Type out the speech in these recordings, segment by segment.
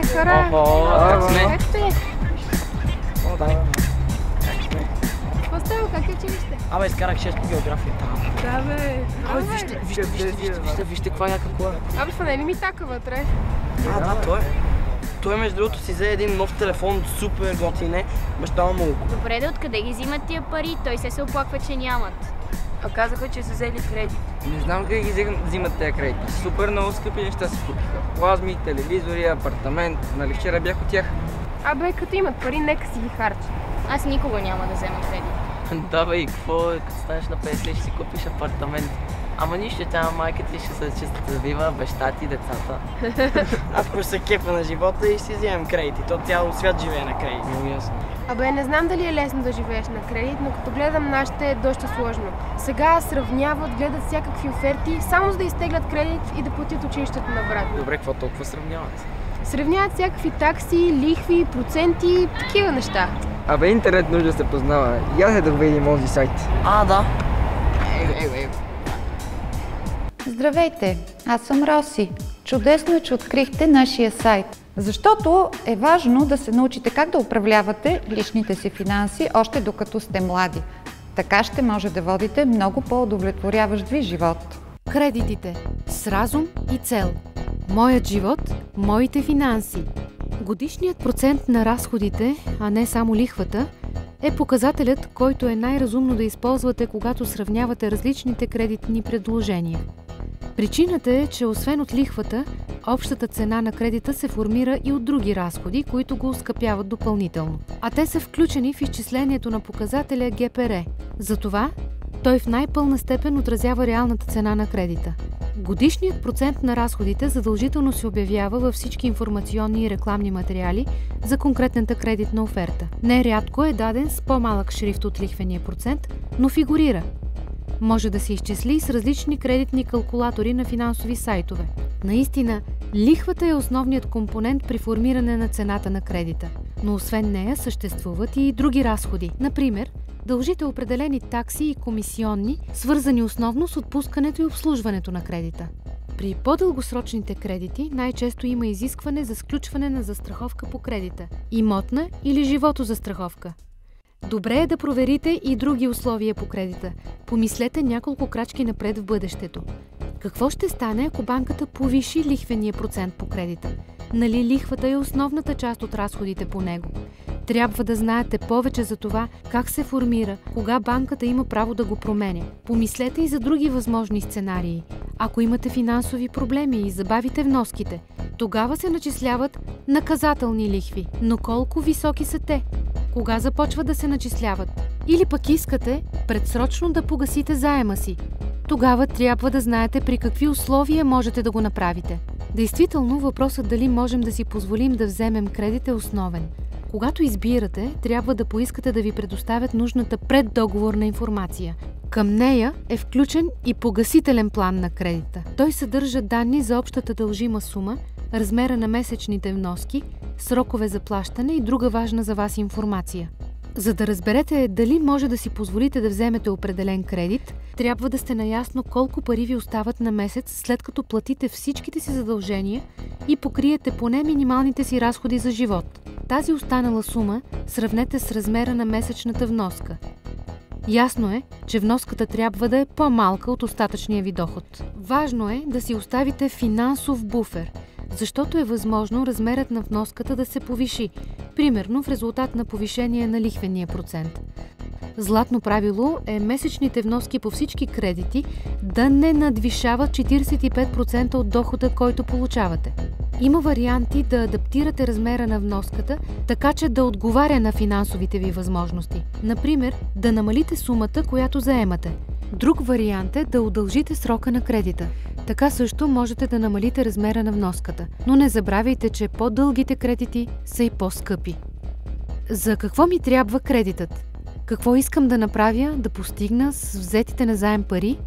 Хора! Как сме? Как сте? О, да. Как сме? Какво става? Как е училище? Абе, изкарах 6 по география там. Да, бе. Абе, вижте каква яка кола. Абе, фанели ми така вътре. Да, той е. Той между другото си взе един нов телефон, супер готине. Баща му. Добре, да откъде ги взимат тия пари? Той се оплаква, че нямат. А казаха, че са взели кредит. Не знам как ги взимат тези кредити. Супер много скъпи неща се купиха. Плазми, телевизори, апартамент. Нали вчера бях от тях. Абе, като имат пари, нека си ги харчат. Аз никога няма да взема кредит. Да бе, и какво е, като станеш на 50 ще си купиш апартамент. Ама нищо, тя майка ти ще се завива, баща ти, децата. Аз просто се кефа на живота и си вземем кредити. То цял свят живее на кредити. Много ясно. Абе, не знам дали е лесно да живееш на кредит, но като гледам нашите е доста сложно. Сега сравняват, гледат всякакви оферти, само за да изтеглят кредит и да платят училището на брат. Добре, какво толкова сравняват? Сравняват всякакви такси, лихви, проценти, такива неща. Абе, интернет нужда да се познава. Я да видим този сайт. Да. Здравейте, аз съм Роси. Чудесно е, че открихте нашия сайт. Защото е важно да се научите как да управлявате личните си финанси още докато сте млади. Така ще може да водите много по-удовлетворяващ ви живот. Кредитите с разум и цел. Моят живот, моите финанси. Годишният процент на разходите, а не само лихвата, е показателят, който е най-разумно да използвате, когато сравнявате различните кредитни предложения. Причината е, че освен от лихвата, общата цена на кредита се формира и от други разходи, които го оскъпяват допълнително. А те са включени в изчислението на показателя ГПР. Затова той в най-пълна степен отразява реалната цена на кредита. Годишният процент на разходите задължително се обявява във всички информационни и рекламни материали за конкретната кредитна оферта. Нерядко е даден с по-малък шрифт от лихвения процент, но фигурира. Може да се изчисли и с различни кредитни калкулатори на финансови сайтове. Наистина, лихвата е основният компонент при формиране на цената на кредита. Но освен нея съществуват и други разходи. Например, дължите определени такси и комисионни, свързани основно с отпускането и обслужването на кредита. При по-дългосрочните кредити най-често има изискване за сключване на застраховка по кредита – имотна или животозастраховка. Добре е да проверите и други условия по кредита. Помислете няколко крачки напред в бъдещето. Какво ще стане, ако банката повиши лихвения процент по кредита? Нали лихвата е основната част от разходите по него? Трябва да знаете повече за това как се формира, кога банката има право да го променя. Помислете и за други възможни сценарии. Ако имате финансови проблеми и забавите вноските, тогава се начисляват наказателни лихви. Но колко високи са те? Кога започват да се начисляват? Или пък искате предсрочно да погасите заема си? Тогава трябва да знаете при какви условия можете да го направите. Действително, въпросът дали можем да си позволим да вземем кредит е основен. Когато избирате, трябва да поискате да ви предоставят нужната преддоговорна информация. Към нея е включен и погасителен план на кредита. Той съдържа данни за общата дължима сума, размера на месечните вноски, срокове за плащане и друга важна за вас информация. За да разберете дали може да си позволите да вземете определен кредит, трябва да сте наясно колко пари ви остават на месец, след като платите всичките си задължения и покриете поне минималните си разходи за живот. Тази останала сума сравнете с размера на месечната вноска. Ясно е, че вноската трябва да е по-малка от остатъчния ви доход. Важно е да си оставите финансов буфер, защото е възможно размерът на вноската да се повиши, примерно в резултат на повишение на лихвения процент. Златно правило е месечните вноски по всички кредити да не надвишават 45% от дохода, който получавате. Има варианти да адаптирате размера на вноската, така че да отговаря на финансовите ви възможности. Например, да намалите сумата, която заемате. Друг вариант е да удължите срока на кредита. Така също можете да намалите размера на вноската. Но не забравяйте, че по-дългите кредити са и по-скъпи. За какво ми трябва кредитът? Какво искам да направя, да постигна с взетите на заем пари?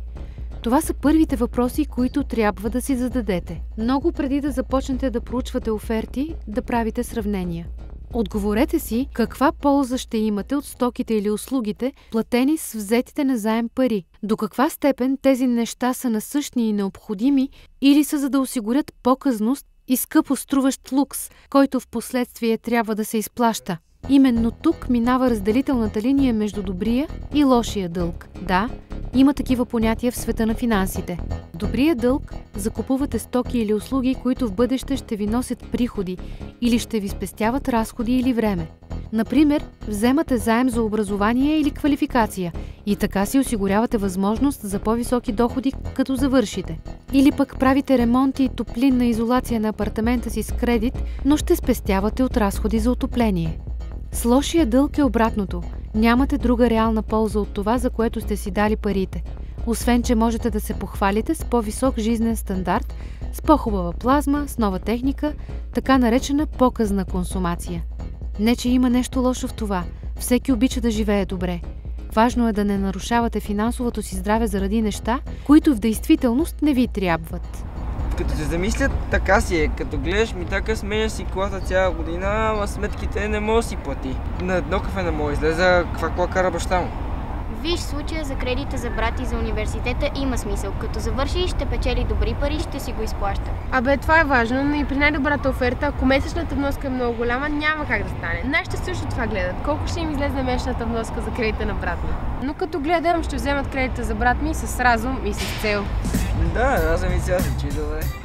Това са първите въпроси, които трябва да си зададете. Много преди да започнете да проучвате оферти, да правите сравнения. Отговорете си каква полза ще имате от стоките или услугите, платени с взетите на заем пари. До каква степен тези неща са насъщни и необходими или са за да осигурят показност и скъпо струващ лукс, който в последствие трябва да се изплаща. Именно тук минава разделителната линия между добрия и лошия дълг. Да, има такива понятия в света на финансите. Добрия дълг закупувате стоки или услуги, които в бъдеще ще ви носят приходи или ще ви спестяват разходи или време. Например, вземате заем за образование или квалификация и така си осигурявате възможност за по-високи доходи, като завършите. Или пък правите ремонти и топлинна изолация на апартамента си с кредит, но ще спестявате от разходи за отопление. С лошия дълг е обратното. Нямате друга реална полза от това, за което сте си дали парите. Освен, че можете да се похвалите с по-висок жизнен стандарт, с по-хубава плазма, с нова техника, така наречена показна консумация. Не, че има нещо лошо в това. Всеки обича да живее добре. Важно е да не нарушавате финансовото си здраве заради неща, които в действителност не ви трябват. Като се замислят, така си е. Като гледаш, ми така сменя си колата цяла година, ама сметките не може да си плати. На едно кафе не може излезе каква кола кара баща му. Виж, случая за кредита за брат и за университета има смисъл. Като завърши, ще печели добри пари, ще си го изплаща. Абе, това е важно, но и при най-добрата оферта, ако месечната вноска е много голяма, няма как да стане. Нашите също това гледат. Колко ще им излезе месечната вноска за кредита на брат ми? Но като гледам, ще вземат кредита за брат ми с разум и с цел. Да, разум и цел се чуи добре.